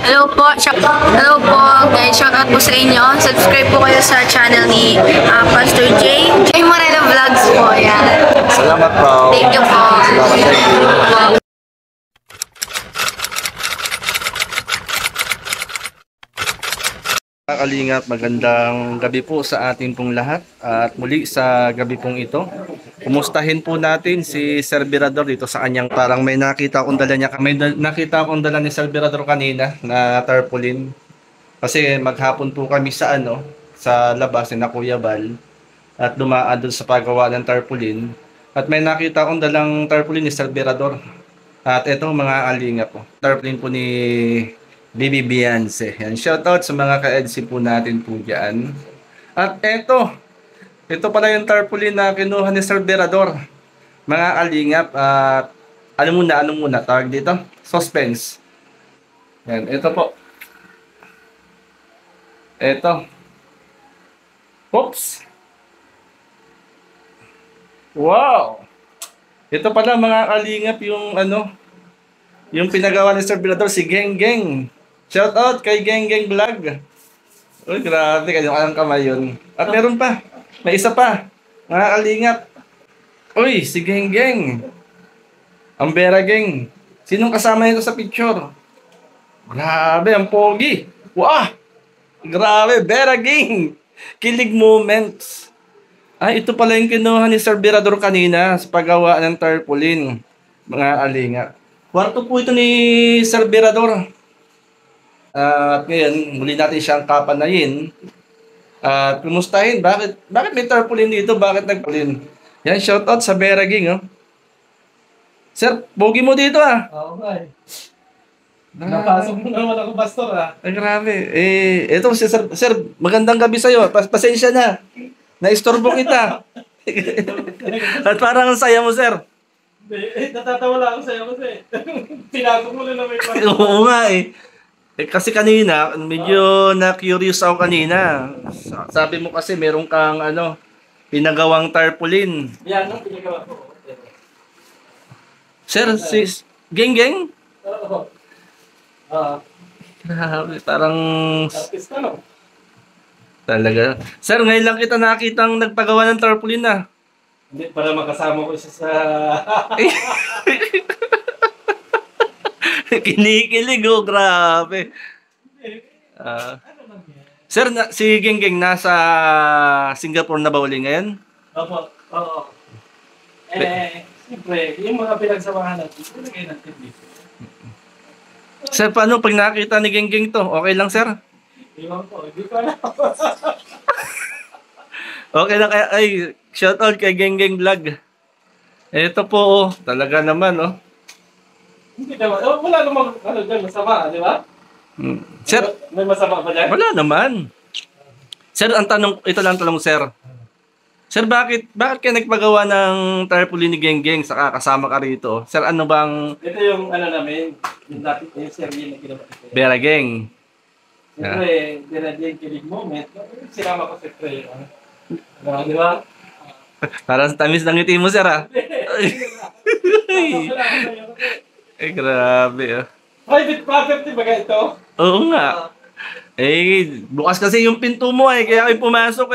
Hello po guys, shoutout po sa inyo. Subscribe po kayo sa channel ni Pastor J Moreno Vlogs po. Yan. Salamat po. Thank you po. Salamat. Kalingap, magandang gabi po sa ating pong lahat. At muli sa gabi pong ito, kumustahin po natin si Sir Birador dito sa kanyang parang may nakita akong dala niya. Nakita akong dala ni Sir Birador kanina na tarpaulin. Kasi maghapon po kami sa sa labas ni Kuya Bal at dumaan doon sa paggawa ng tarpaulin. At may nakita akong dalang tarpaulin ni Sir Birador. At ito mga kalingap po. Tarpaulin po ni Bibi Beyonce. Yan, shoutout sa mga ka-EDC po natin po dyan. At ito pala yung tarpaulin na kinuha ni Sir Birador. Mga kalingap, at ano muna, tawag dito? Suspense. Yan, ito po. Ito. Oops! Wow! Ito pala mga kalingap yung yung pinagawa ni Sir Birador, si Geng Geng. Shout out kay Geng Geng Vlog. Uy, grabe, kanyang kamay yun. At meron pa. May isa pa. Mga kalingap. Uy, si Geng Geng. Ang Bera Geng. Sinong kasama nito sa picture? Grabe, ang pogi. Wow! Grabe, Bera Geng. Kilig moments. Ay, ito pala yung kinuha ni Sir Birador kanina sa paggawa ng tarpaulin. Mga kalingap. Kwarto po ito ni Sir Birador. At ngayon, muli natin siyang kapanayin. At kumustahin, bakit may tarpaulin dito? Bakit nagpulin? Yan, shoutout sa Beraging. Sir, bogi mo dito Oo nga eh. Napasok mo naman ako, Pastor Ay, grabe. Ito si Sir, magandang gabi sa'yo. Pasensya na. Naistorbo kita. At parang ang saya mo, Sir. Natatawa lang ako sa'yo kasi tinago mo na may kwento. Oo nga kasi kanina, medyo na-curious ako kanina. Sabi mo kasi meron kang pinagawang tarpaulin. Yan ang pinagawa ko. Sir, si Geng Geng? Oo. Grabe, parang Artist ka, no? talaga. Sir, ngayon lang kita nakitang nagpagawa ng tarpaulin Hindi, para makasama ko siya sa... Kinikilig grabe. Sir, si Geng Geng nasa Singapore na ba uli ngayon? Opo, oo. Siyempre, yung mga pinagsamahan natin, pinagay natin dito. Sir, paano pag nakita ni Geng Geng to? Okay lang, sir? Iwan ko, hindi ko alam. Okay lang kaya, shoutout kay Geng Geng Vlog. Ito po, talaga naman, Hindi naman, wala namang dyan, masama, di ba? Sir, May masama ba dyan? wala naman. Sir, ito lang tanong, sir. Sir, bakit kayo nagpagawa ng tarpaulin ni Geng Geng sa kasama ka rito? Sir, ano bang... Ito yung namin, yung dati yung serye na ginawa. Bera Geng. Siyempre, dinadyan kilig moment. Sinama ko sa prayer. Di ba? Parang tamis ng ngiti mo, sir, grabe, Private property ba ito? Oo nga. Bukas kasi yung pinto mo, kaya kayo pumasok,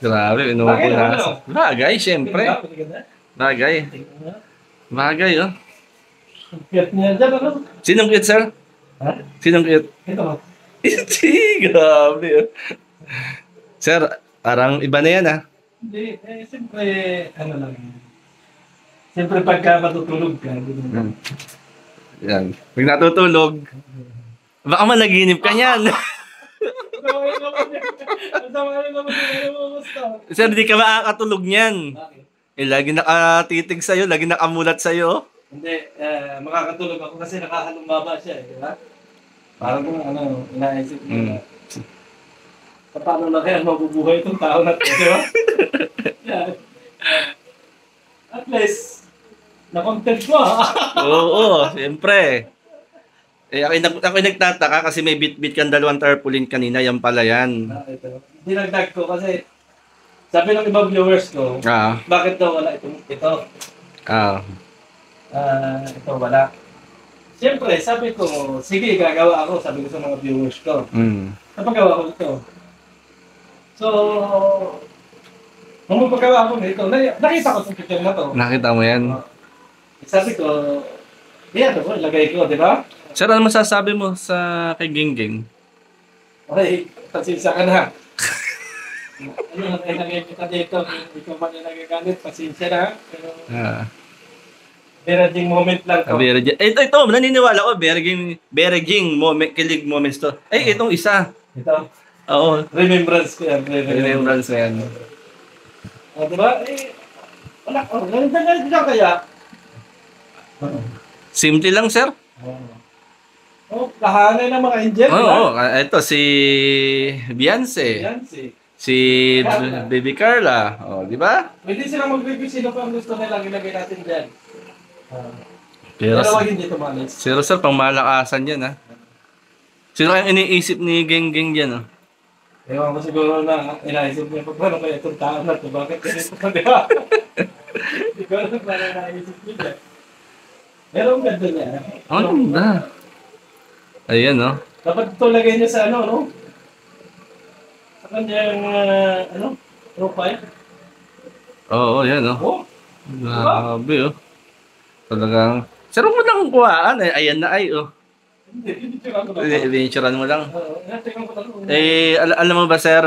Grabe, inuupunasan. Bagay, syempre. Bagay. Bagay, Cute niya dyan, ano? Sinong cute, sir? Ha? Sinong cute? Ito. Grabe, Sir, parang iba na yan, Hindi, siyempre, lang yun. Siyempre, pagka matutulog ka, Yan. Pag natutulog, baka managinip ka niyan. Sir, di ka makakatulog niyan. Lagi nakatitig sa'yo, lagi nakamulat sa'yo. Hindi, makakatulog ako kasi nakahalumbaba siya, di ba? Parang kung inaisip mo. Paano na kaya mabubuhay itong tao na ito, di ba? At least, na-content mo, Oo, siyempre. Ako nagtataka kasi may bit-bit kang dalawang tarpaulin kanina, yan pala yan. Dinagdag ko kasi sabi ng ibang viewers ko, bakit daw wala ito? ito wala. Siyempre, sabi ko, sige, gagawa ako, sabi ko sa mga viewers ko. Napagawa ko ito. So, nung magpagawa ko nito, nakita ko itong picture na to. Nakita mo yan? Sabi ko, yan, ilagay ko, di ba? Sir, ano masasabi mo sa kay Genggeng? Okay, pasensya ka na. Ano, ilagay kita dito, ikaw pa na nagagalit, pasensya na. Pero, Beraging moment lang to. Ito, naniniwala ko, Beraging moment, kilig moments to. Ay, itong isa. Ito. Oo. Remembrance ko yan. Remembrance ko yan. Diba? Wala. Ganito kaya. Simple lang, sir. Kahanay ng mga angel. Oo. Ito, si Beyonce. Si Baby Carla. Oh, di ba? Pwede silang mag-review sino pa ang gusto nilang ilagay natin dyan. Pero wag hindi tumalis. Sir, pang malakasan yan, ha? Sino kayang iniisip ni Genggeng dyan, ha? Ewan ko siguro na inaisip niya, paano kaya itong tao na ito? Bakit ganito pa, di ba? Hindi ko alam paano naisip niya. Pero ang ganda niya. Ang ganda. Ayan, no? Dapat ito lagay niya sa ano, no? Sa kanyang, profile. Oo, yan, no? Oh, grabe, oh. Talagang, sir, huwag mo lang kuhaan, eh. Ayan na, ay, oh. Hindi ko lang. Ininsuran mo lang. Tingnan ko lang. Alam mo ba, sir?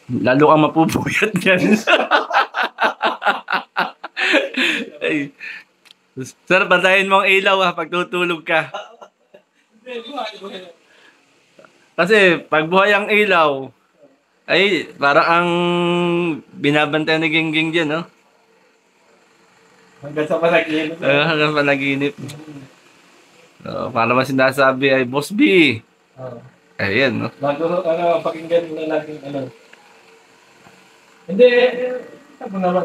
Lalo kang mapupuyat yan. Ay. Sir, patayin mo ang ilaw, ha, pag tutulog ka. Kasi, pag buhay ang ilaw, ay, parang ang binabantayan ni Genggeng dyan, no? Hanggang sa panaginip. Hanggang panaginip. Para mas sinasabi ay, Boss B. Ayan, no? Bago, pakinggan na laging, Hindi, ako naman,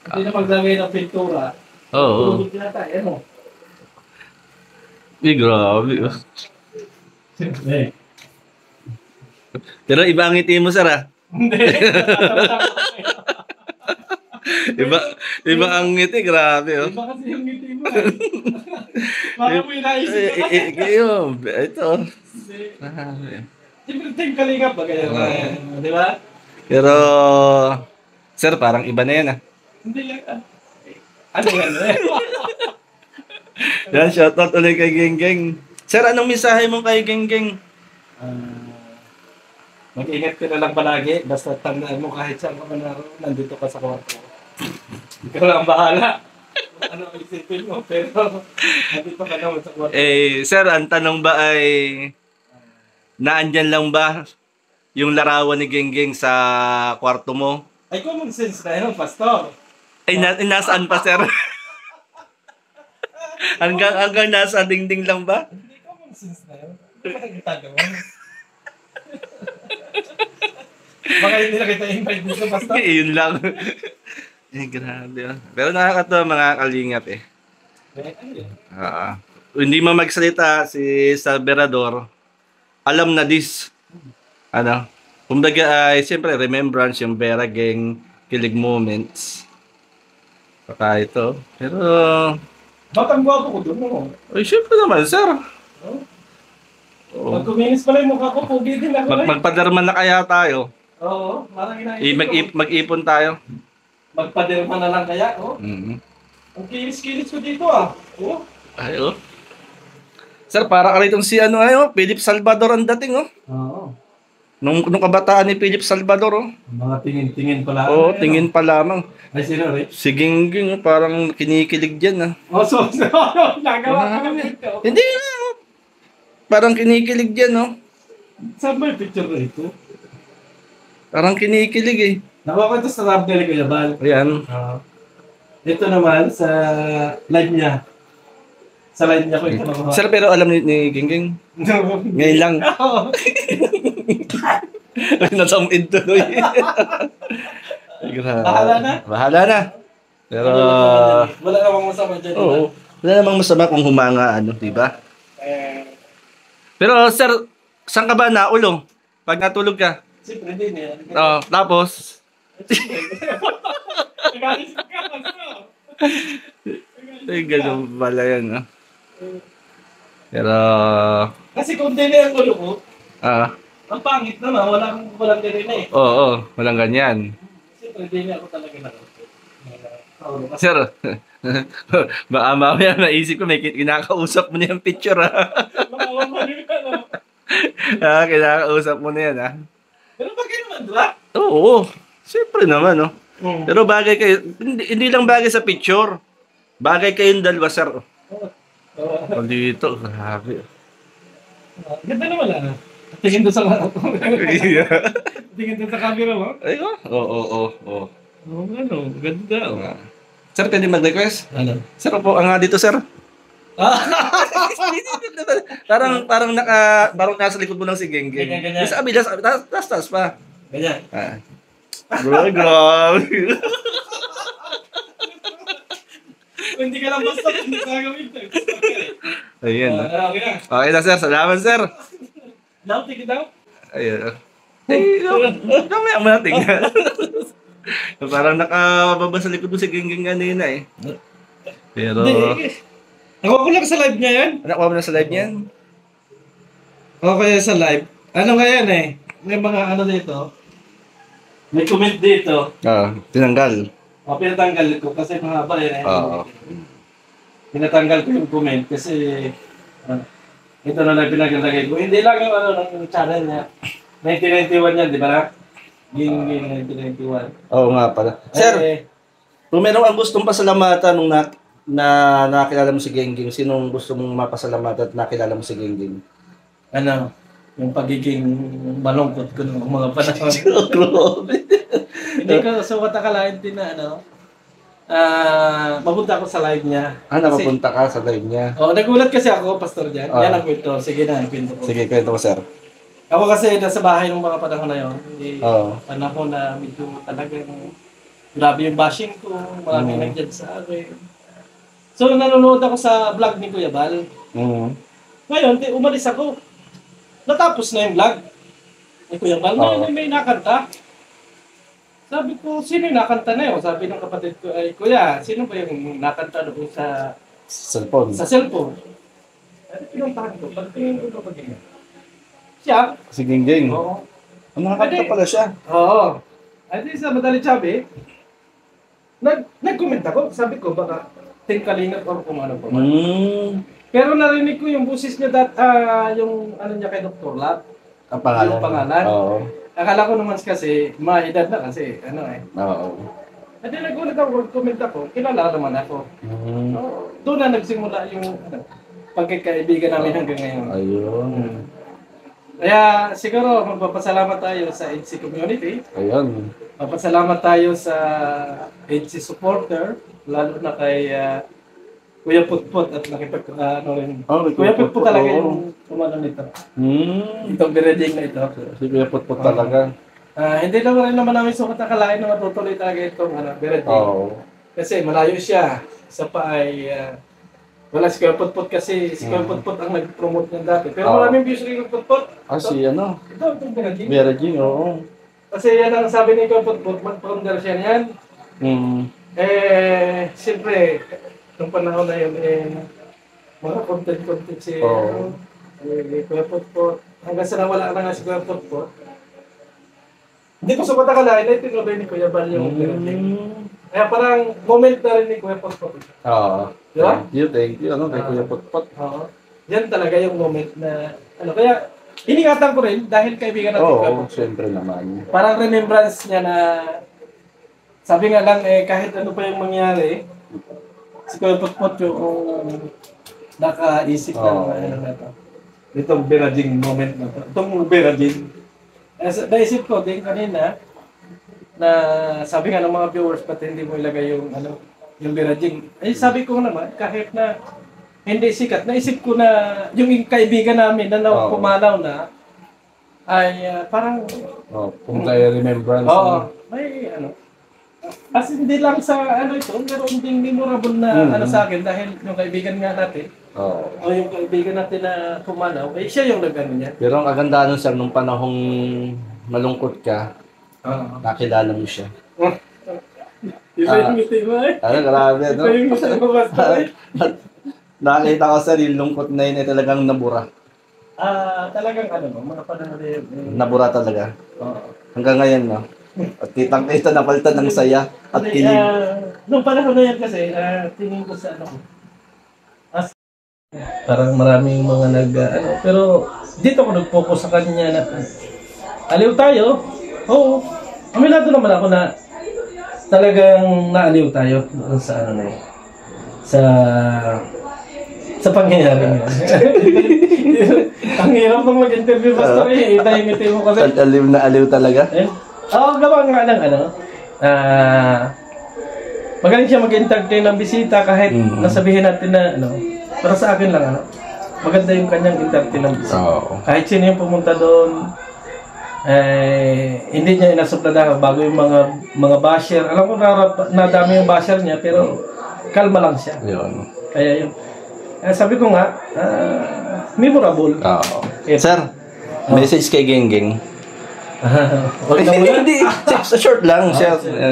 Hindi na maglagay ng pintura. Oo. Tulog na tayo, Grabe, oh. Pero iba ang ngiti mo, sir, ha? Hindi. Iba ang ngiti, grabe, oh. Iba kasi yung ngiti mo, Baka mo inaisip ka. Ito. Siyempre, ting kalingap ba ganyan? Di ba? Pero, sir, parang iba na yan, ah. Hindi yan. Ano yan, Yan, shoutout ulit kay Genggeng. Sir, anong mensahe mo kay Genggeng? Mag-ingat ka na lang palagi. Basta tandaan mo kahit saan ka man naroon, nandito ka sa kwarto. Ikaw lang ang bahala. Ano ang isipin mo, pero nandito ka naman sa kwarto. Sir, ang tanong ba ay naandyan lang ba yung larawan ni Genggeng sa kwarto mo? Ay, common sense na yun, pastor. Ay, nasaan pa, sir? hanggang nasa dingding lang ba? Hindi common sense na yun. Bakit mo? Baka hindi na kita invite dito, pastor. Yun lang. Grabe. Pero nakakatawa mga kalingap, eh. Hindi mo magsalita si Salverador, alam na this. Kumbaga ay siyempre remembrance yung Berageng kilig moments. Baka ito. Pero Batang gwapo ko doon, no? ay siyempre naman, sir. Pag kuminis pala yung mukha ko, pugi din ako. Magpaderma na kaya tayo. Oo, parang inaisip ko. Mag-ipon tayo. Magpaderma na lang kaya, Ang kilis-kilis ko dito, Ay, Sir, para ka ritong si Philip Salvador ang dating, Oo. Nung kabataan ni Philip Salvador, Mga tingin-tingin pala. Oo, tingin pa lamang. Ay, sino, Ray? Si Genggeng, parang kinikilig dyan, So, nagawa ka ng picture. Hindi na, parang kinikilig dyan, Saan ba yung picture na ito? Parang kinikilig, eh. Nakuha ko ito sa thumbnail ko, Yabal. Ayan. Ito naman sa live niya. Sa live niya ko ito nakuha. Sir, pero alam ni Genggeng, ngayon lang. Oo. Nasamid tuloy. Bahala na. Bahala na. Pero, Wala namang masama dyan. oo. Wala namang masama kung humanga, di ba? Pero, sir, saan ka ba naulong? Pag natulog ka? Siyempre din, Tapos, Nag-alis ka, Ay, ganun pala yan, no? Pero, Kasi kung dili ang ulo ko, ah, ang pangit naman, walang dili na eh. oo, walang ganyan. Siyempre, dili ako talaga na. Sir, baka mamaya naisip ko may kinakausap mo na yung picture, ha? Kinakausap mo na yan, ha? Pero bagay naman, di ba? Oo, siyempre naman, no? Hmm. Pero bagay kayo, hindi lang bagay sa picture. Bagay kayong dalawa, sir. Oh, dito, grabe. Ganda naman lang. Tingin doon sa tingin doon sa camera mo. Ay, oo. Ano, ganda. Sir, pwede mag-request? Ano? Sir, po nga dito, sir. Parang nasa likod mo lang si Genggeng. Ganyan. Sabi, taas pa. Ganyan. Ah. Bro, grabe. Kung hindi ka lang basta, hindi ka gawin. Ayan. Okay na. Okay na, sir. Salamat, sir. Now, take it out. Ayan. Ay, kamaya mo na tingnan. Parang nakababa sa likod mo si Genggeng kanina eh. Pero, Nakuha ko lang sa live niya yan. nakuha mo na sa live niyan? Okay, sa live. Ano nga yan eh? May mga ano dito. May comment dito. Tinanggal. O, pinatanggal ko kasi mahaba yan. Oo. Pinatanggal ko yung comment kasi ito na lang pinaglagay ko. Hindi lang yung ano ng channel niya. 1991 yan, di ba na? Ging 1991. Oo nga pala. Sir, kung meron kang gustong pasalamatan nung nakilala mo si Genggeng, sinong gusto mong mapasalamatan at nakilala mo si Genggeng? Ano? Yung pagiging malungkot ko ng mga panahon. Hindi ko sukat akalain din na ano. Mapunta ako sa live niya. Napapunta ka sa live niya. Nagulat kasi ako, pastor dyan. Yan ang kwento. Sige na, ang kwento ko. Sige, kwento ko, sir. Ako kasi nasa bahay ng mga panahon na yun. Oo. Panahon na medyo talagang grabe yung bashing ko. Maraming nandyan sa akin. So, nanonood ako sa vlog ni Kuya Bal. Ngayon, umalis ako. Natapos na yung vlog ni Kuya Bal. Ngayon, may nakanta. Sabi ko, sino yung nakanta na yun? Sabi ng kapatid ko, ay, Kuya, sino ba yung nakanta doon sa Cellphone. cellphone? Ano pinuntahan ko? Pagtingin ko ba ganyan? Siya? Si Genggeng. Oo. Nakakanta pala siya. Oo. At least sa madali sabi, nag-comment ako. Sabi ko, baka tingkalingat or kung ano pa. Pero narinig ko yung busis niya yung ano niya kay Dr. Lat. Ang pangalan. Yung pangalan. Oo. Akala ko naman kasi, maedad na kasi, ano eh. Oo. At then nagulat ako, comment ako, kilala naman ako. Doon na nagsimula yung pagkakaibigan namin hanggang ngayon. Ayun. Kaya siguro magpapasalamat tayo sa HC community. Ayun. Magpapasalamat tayo sa HC supporter, lalo na kay Kuya Putput at rin. Kuya Putput talaga yung umano nito. Itong bireding na ito. Si Kuya Putput talaga. Hindi lang rin naman namin sukat akalain na matutuloy talaga itong bireding. Kasi malayo siya. Isa pa ay wala si Kuya Putput kasi si Kuya Putput ang nag-promote niyan dati. Pero maraming views rin yung Putput. Si ano? Ito, itong bireding. Bireding, oo. Kasi yan ang sabi ni Kuya Putput, mag-founder siya niyan. Siyempre, nung panahon na yun, mga content si Kuya Putput. Hanggang sa nawala na nga si Kuya Putput. Hindi ko sukat akalain na itinuloy ni Kuya Bal yung bireding. Kaya parang moment na rin ni Kuya Putput. Oo. Di ba? Thank you. Kay Kuya Putput. Oo. Yan talaga yung moment na, kaya iningatan ko rin dahil kaibigan natin Kuya Putput. Siyempre naman. Parang remembrance niya na, sabi nga lang kahit ano pa yung mangyari, si Kuya Putput yung nakaisip ng na ito. Itong birading moment na ito. Itong birading. Naisip ko din kanina, na sabi nga ng mga viewers, pati hindi mo ilagay yung yung birading. Sabi ko naman, kahit na hindi sikat, naisip ko na yung kaibigan namin na pumalaw na, ay parang kung tayo remembrance. May kasi hindi lang sa ito, meron ding memorable na sa akin dahil yung kaibigan nga natin, o yung kaibigan natin na pumalaw, siya yung nag-ano niya. Pero ang kagandahan nun, sir, nung panahong malungkot ka, nakilala mo siya. Iba yung ngiti mo eh. Ano, grabe, no? Iba yung ngiti mo, Pastor eh. Nakita ko sir, yung lungkot na yun ay talagang nabura. Talagang ano mo, mga panahon eh. Nabura talaga. Oo. Hanggang ngayon, no? At kitang-kita napalitan ng saya at Hindi, kilig. nung panahon na yan kasi, tingin ko sa ano, parang maraming mga ano, pero dito ko nag-focus sa kanya na, aliw tayo. Oo, aminado naman ako na talagang naaliw tayo doon sa ano na yun. Sa pangyayari niya. Ang hirap nung mag-interview, Pastor eh. Itay-ngiti mo kasi. Aliw na aliw talaga. Gawa nga ng ano, magaling siya mag-entertain ng bisita kahit nasabihin natin na ano, para sa akin lang ano, maganda yung kanyang entertain ng bisita. Oo. Kahit sino yung pumunta doon, hindi niya inasupladahan bago yung mga basher. Alam ko nadami yung basher niya pero kalma lang siya. Yun. Kaya yun. Sabi ko nga, memorable. Oo. Sir, message kay Geng Geng. Huwag na muna. Hindi, short lang.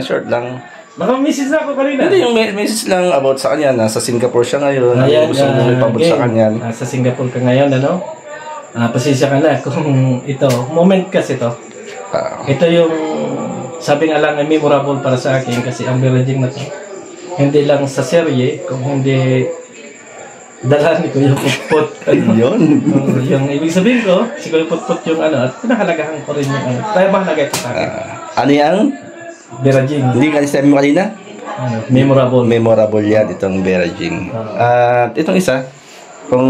Short lang. Naka-message na ako kanina. Hindi, yung message lang about sa kanya. Nasa Singapore siya ngayon. Ayan, Gusto mo ipabot sa kanya. Sa Singapore ka ngayon, ano? Pasensya ka na kung ito. Moment kasi to. Ito yung sabi nga lang ay memorable para sa akin kasi ang Berajing na to. Hindi lang sa serye, kung hindi dala ni Kuya Putput. Yun. Yung ibig sabihin ko, si Kuya Putput yung ano, at pinahalagahan ko rin yung ano. Tayo ba halaga ito sa akin? Ano yan? Berajing. Hindi ka sabi mo kanina? Memorable. Memorable yan, itong Berajing. At itong isa, kung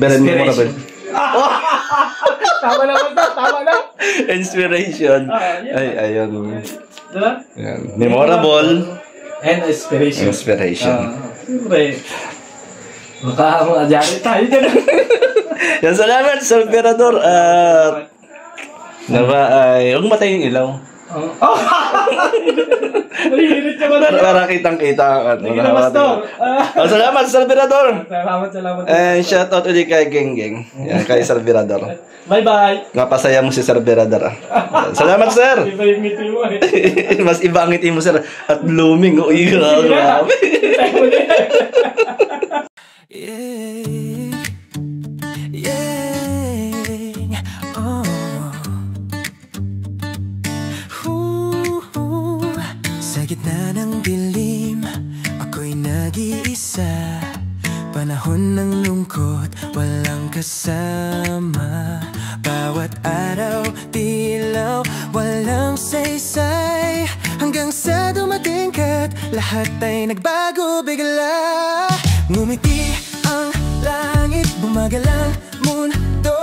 very memorable. Tama na ba? Tama na? Inspiration. Ay, ayun. Diba? Yan. Memorable. And inspiration. Inspiration. Siyempre. Baka maadyari tayo dyan. Yan, salamat sa Emperador. At naba ay, huwag matay yung ilaw. Nahihirit ka ba na? Para kitang-kita. Sige na, Pastor. Salamat sa Emperador. Salamat. And shout out ulit kay Geng Geng. Yan, kay Sir Emperador. Bye-bye. Napasaya mo si Sir Emperador. Salamat, sir. Iba yung ngiti mo eh. Mas iba ang ngiti mo, sir. At blooming. Uy, grabe. Sa gitna ng dilim, ako'y nag-iisa. Panahon ng lungkot, walang kasama. Bawat araw, dilaw, walang saysay. Hanggang sa dumating ka't lahat ay nagbago bigla. Ngumiti ang langit, bumagalang mundo.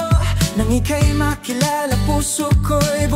Nang ika'y makilala, puso ko'y